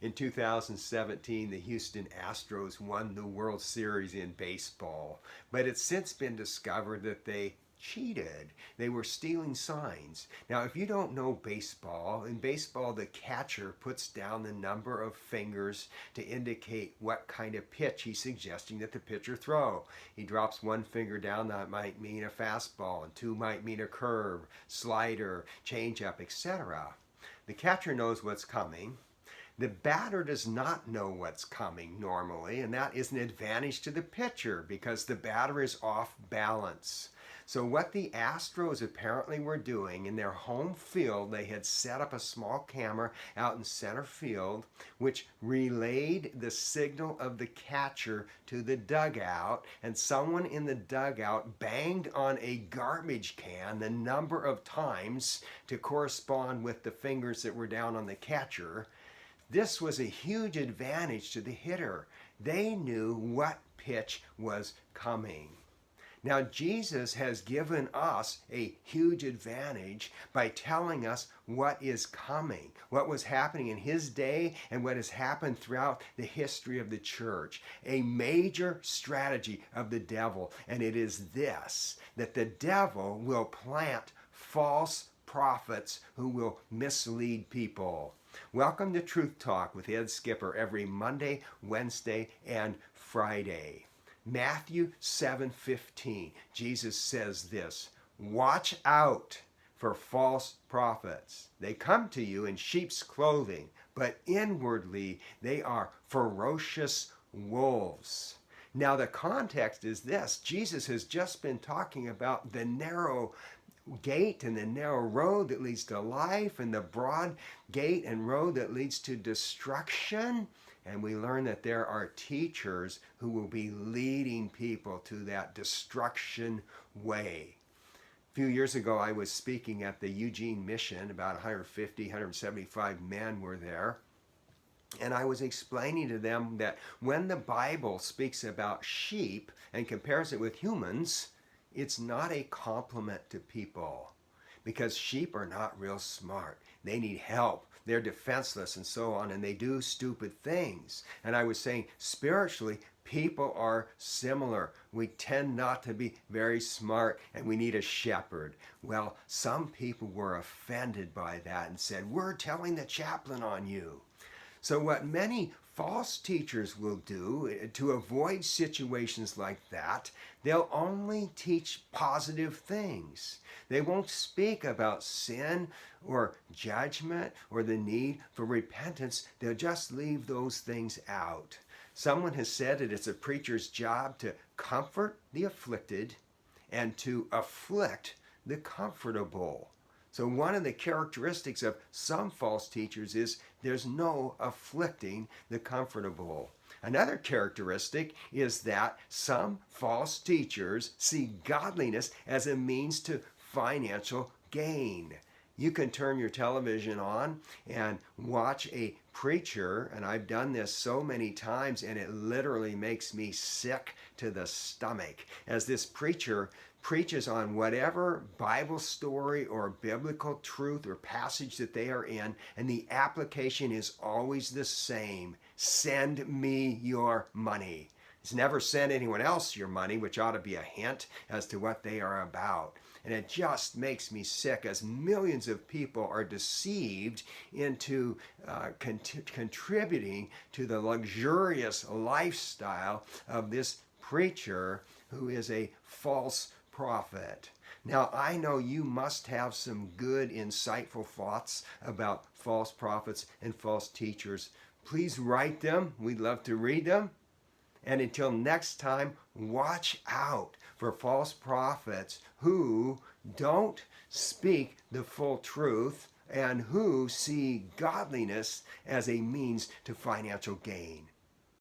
In 2017, the Houston Astros won the World Series in baseball, but it's since been discovered that they cheated. They were stealing signs. Now, if you don't know baseball, in baseball, the catcher puts down the number of fingers to indicate what kind of pitch he's suggesting that the pitcher throw. He drops one finger down, that might mean a fastball, and two might mean a curve, slider, changeup, etc. The catcher knows what's coming. The batter does not know what's coming normally, and that is an advantage to the pitcher because the batter is off balance. So what the Astros apparently were doing in their home field, they had set up a small camera out in center field, which relayed the signal of the catcher to the dugout, and someone in the dugout banged on a garbage can the number of times to correspond with the fingers that were down on the catcher. This was a huge advantage to the hitter. They knew what pitch was coming. Now, Jesus has given us a huge advantage by telling us what is coming, what was happening in his day and what has happened throughout the history of the church. A major strategy of the devil, and it is this, that the devil will plant false prophets who will mislead people. Welcome to Truth Talk with Ed Skipper every Monday, Wednesday, and Friday. Matthew 7:15, Jesus says this, "Watch out for false prophets. They come to you in sheep's clothing, but inwardly they are ferocious wolves." Now the context is this. Jesus has just been talking about the narrow gate and the narrow road that leads to life and the broad gate and road that leads to destruction. And we learn that there are teachers who will be leading people to that destruction way. A few years ago, I was speaking at the Eugene Mission. About 150, 175 men were there. And I was explaining to them that when the Bible speaks about sheep and compares it with humans, it's not a compliment to people because sheep are not real smart. They need help. They're defenseless and so on, and they do stupid things. And I was saying spiritually, people are similar. We tend not to be very smart, and we need a shepherd. Well, some people were offended by that and said, "We're telling the chaplain on you." So what many false teachers will do to avoid situations like that, they'll only teach positive things. They won't speak about sin or judgment or the need for repentance. They'll just leave those things out. Someone has said that it's a preacher's job to comfort the afflicted and to afflict the comfortable. So one of the characteristics of some false teachers is there's no afflicting the comfortable. Another characteristic is that some false teachers see godliness as a means to financial gain. You can turn your television on and watch a preacher, and I've done this so many times, and it literally makes me sick to the stomach, as this preacher preaches on whatever Bible story or biblical truth or passage that they are in, and the application is always the same. Send me your money. It's never send anyone else your money, which ought to be a hint as to what they are about. And it just makes me sick as millions of people are deceived into contributing to the luxurious lifestyle of this preacher who is a false prophet. Now, I know you must have some good, insightful thoughts about false prophets and false teachers. Please write them. We'd love to read them. And until next time, watch out for false prophets who don't speak the full truth and who see godliness as a means to financial gain.